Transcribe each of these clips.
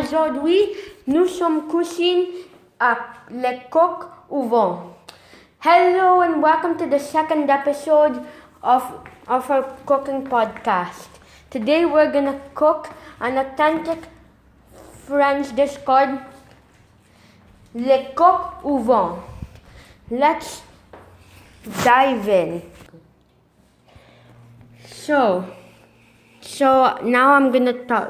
aujourd'hui, nous sommes cuisine à le coq au vent. Hello and welcome to the second episode of our cooking podcast. Today we're gonna cook an authentic French dish called le coq au vent. Let's dive in. So now I'm gonna talk.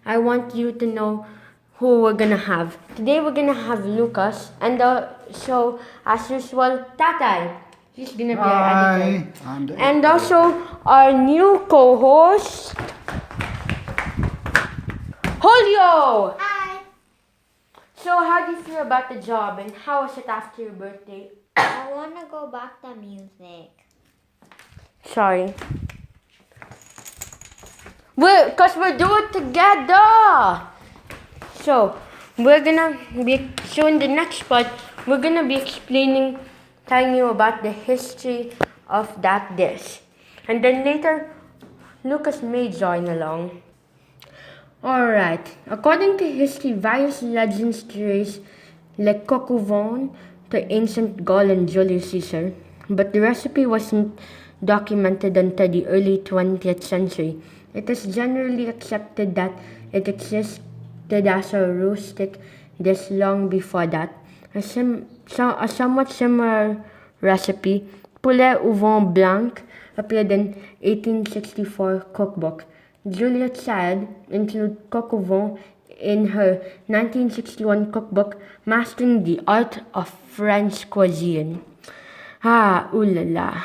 I want you to know who we're gonna have. Today we're gonna have Lucas, and so as usual, Tatay. He's gonna be our editor. And also our new co-host, Julio. Hi. So how do you feel about the job, and how was it after your birthday? I want to go back to music. Sorry. Because we're doing it together. So, in the next part, we're gonna be telling you about the history of that dish. And then later, Lucas may join along. Alright, according to history, various legends trace Le Coq au Vent to ancient Gaul and Julius Caesar, but the recipe wasn't documented until the early 20th century. It is generally accepted that it existed as a rustic dish long before that. A somewhat similar recipe, Poulet au Vent Blanc, appeared in 1864 cookbook. Julia Child included coq au vent in her 1961 cookbook, Mastering the Art of French Cuisine. Ooh la la.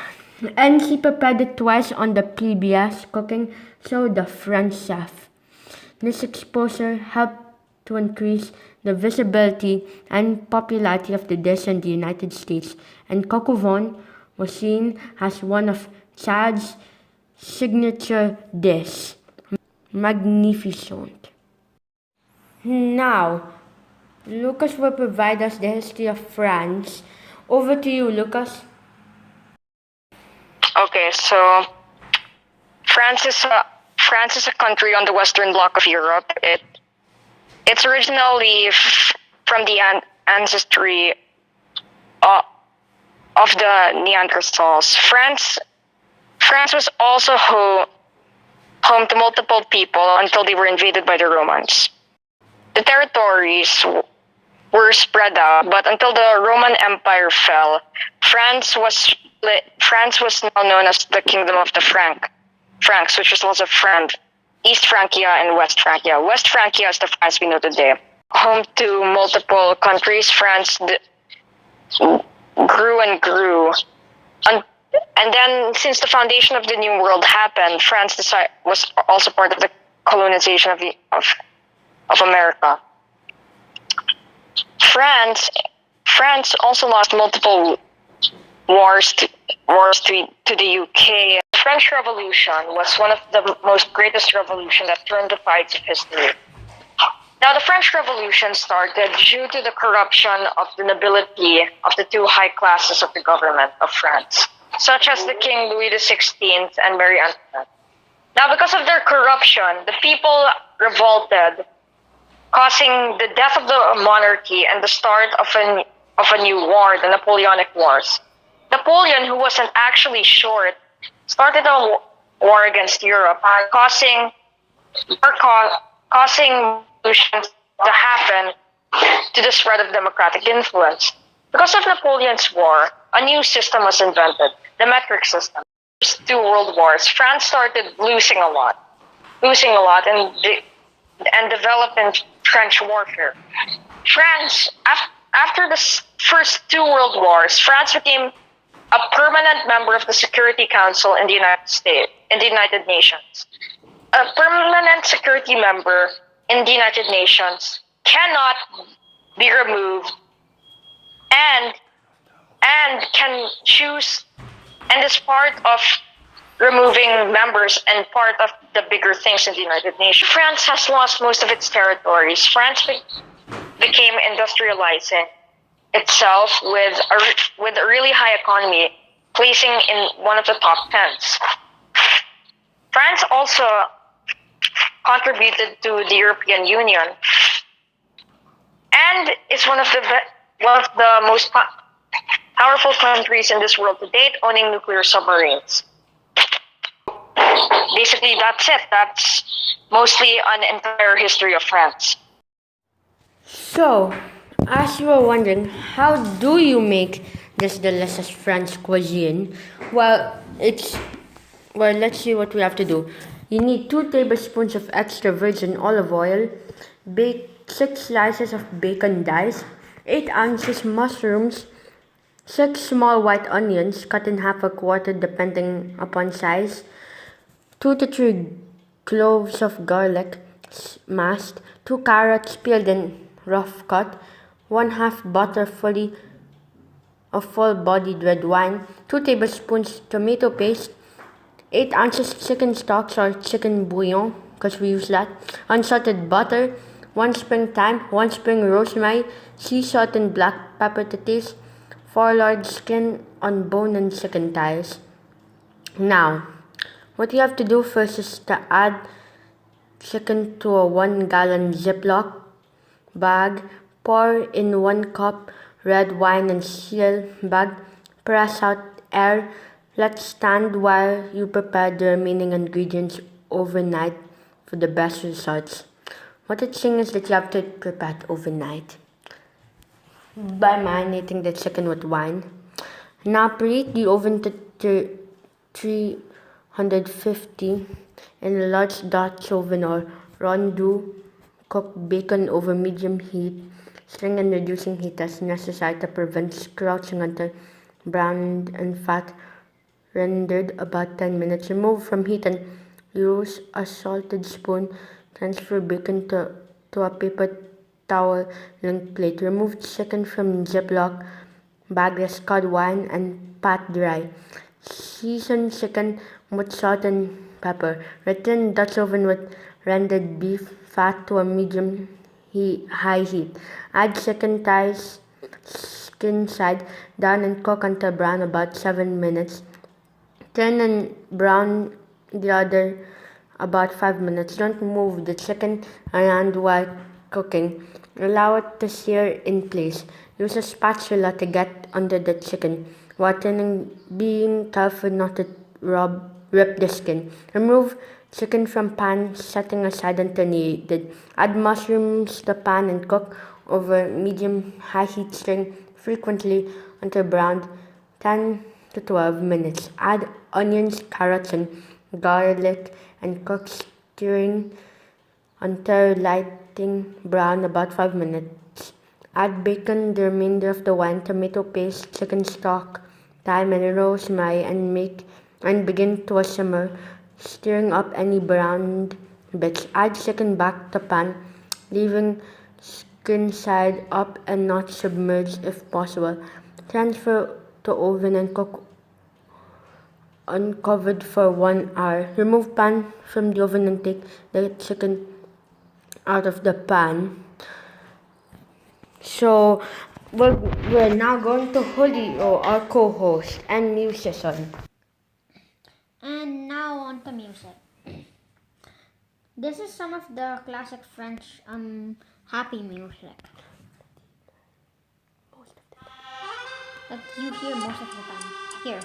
And she prepared it twice on the PBS Cooking Show The French Chef. This exposure helped to increase the visibility and popularity of the dish in the United States, and coq au vent was seen as one of Child's signature dish. Magnificent. Now, Lucas will provide us the history of France. Over to you, Lucas. Okay, so France is a country on the western bloc of Europe. It's originally from the ancestry of the Neanderthals. France was also home to multiple people until they were invaded by the Romans. The territories were spread out, but until the Roman Empire fell, France was now known as the Kingdom of the Franks, which was also East Francia and West Francia. West Francia is the France we know today. Home to multiple countries, France grew and grew. And then, since the foundation of the New World happened, France was also part of the colonization of America. France also lost multiple wars to the UK. The French Revolution was one of the most greatest revolutions that turned the tides of history. Now, the French Revolution started due to the corruption of the nobility of the two high classes of the government of France, such as the King Louis XVI and Marie Antoinette. Now, because of their corruption, the people revolted, causing the death of the monarchy and the start of a new war, the Napoleonic Wars. Napoleon, who wasn't actually short, started a war against Europe, causing revolutions to happen to the spread of democratic influence. Because of Napoleon's war, a new system was invented, the metric system. First two world wars, France started losing a lot and developed in French warfare. After the first two world wars, France became a permanent member of the Security Council in the United Nations. A permanent security member in the United Nations cannot be removed and can choose, and is part of removing members and part of the bigger things in the United Nations. France has lost most of its territories. France became industrializing itself with a really high economy, placing in one of the top 10s. France also contributed to the European Union and it's one of the most powerful countries in this world to date, owning nuclear submarines. Basically, that's it. That's mostly an entire history of France. So, as you were wondering, how do you make this delicious French cuisine? Let's see what we have to do. You need 2 tablespoons of extra virgin olive oil, bake 6 slices of bacon diced, 8 ounces mushrooms, 6 small white onions cut in half a quarter depending upon size, 2 to 3 cloves of garlic mashed, 2 carrots peeled and rough cut, 1/2 bottle of full-bodied red wine, 2 tablespoons tomato paste, 8 ounces chicken stocks or chicken bouillon, because we use that, unsalted butter, 1 spring thyme, 1 spring rosemary, sea salt and black pepper to taste, 4 large skin on bone and chicken thighs. Now, what you have to do first is to add chicken to a 1-gallon Ziploc bag, pour in 1 cup red wine and seal bag, press out air, let stand while you prepare the remaining ingredients overnight for the best results. What it's saying is that you have to prepare it overnight by marinating the chicken with wine. Now preheat the oven to 350 in a large Dutch oven or rondeau. Cook bacon over medium heat, stirring and reducing heat as necessary to prevent scorching until browned and fat rendered about 10 minutes. Remove from heat and use a salted spoon. Transfer bacon to a paper towel linked plate. Remove chicken from Ziploc bag, discard wine and pat dry. Season chicken with salt and pepper. Return Dutch oven with rendered beef fat to a medium high heat. Add chicken thighs skin side down and cook until brown about 7 minutes. Turn and brown the other about 5 minutes. Don't move the chicken around while cooking. Allow it to sear in place. Use a spatula to get under the chicken while turning, being careful not to rip the skin. Remove chicken from pan, setting aside until needed. Add mushrooms to pan and cook over medium-high heat, stirring frequently until browned 10 to 12 minutes. Add onions, carrots, and garlic and cook, stirring until lighting brown about 5 minutes. Add bacon, the remainder of the wine, tomato paste, chicken stock, thyme, and rosemary and begin to simmer, stirring up any browned bits. Add chicken back to pan, leaving skin side up and not submerged if possible. Transfer to oven and cook uncovered for 1 hour. Remove pan from the oven and take the chicken out of the pan. So we're now going to Julio, our co-host and musician. And now on to music. This is some of the classic French happy music that you hear most of the time. Here.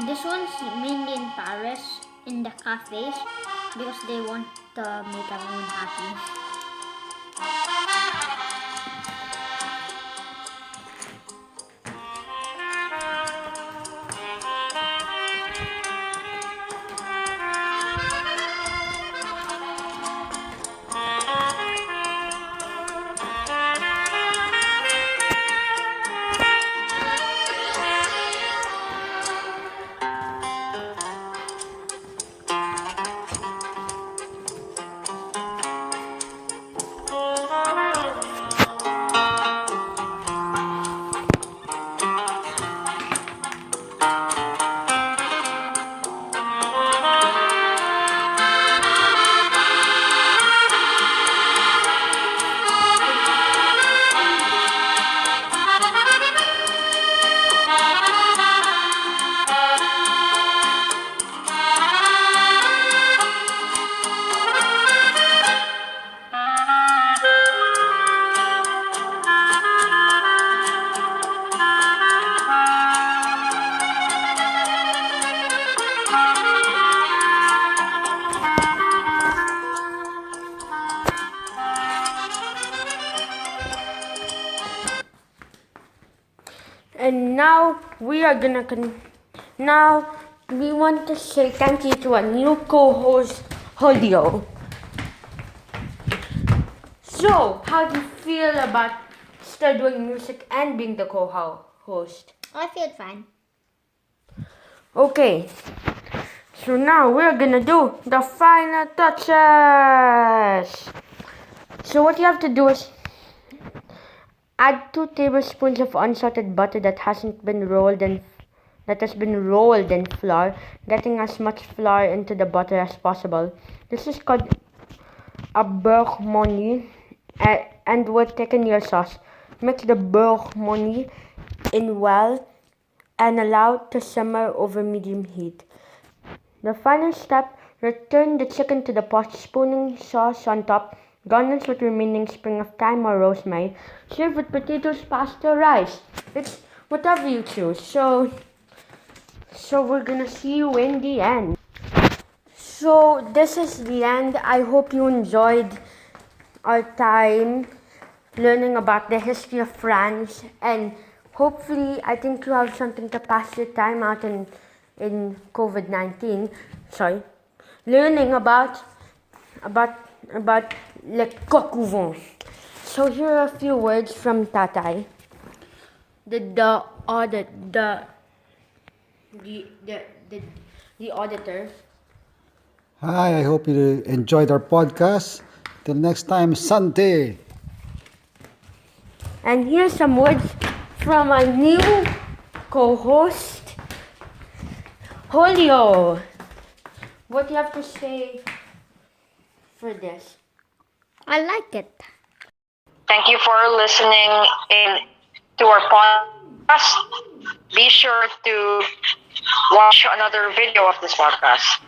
This one's mainly in Paris, in the cafes, because they want to make everyone happy. And now we are gonna now we want to say thank you to our new co-host Julio. So, how do you feel about still doing music and being the co-host? I feel fine. Okay, so now we're gonna do the final touches. So what you have to do is add 2 tablespoons of unsalted butter that has been rolled in flour, getting as much flour into the butter as possible. This is called a beurre monnier, and with thickening sauce. Mix the beurre monnier in well and allow it to simmer over medium heat. The final step, return the chicken to the pot, spooning sauce on top, garnish with remaining spring of thyme or rosemary, serve with potatoes, pasta, rice. It's whatever you choose. So we're gonna see you in the end. So this is the end. I hope you enjoyed our time learning about the history of France, and hopefully I think you have something to pass your time out in COVID-19. Learning about le coq au vin. So here are a few words from Tatay. The auditor. Hi, I hope you enjoyed our podcast. Till next time, Sante. And here's some words from our new co-host, Julio. What do you have to say for this? I like it. Thank you for listening to our podcast. Be sure to watch another video of this podcast.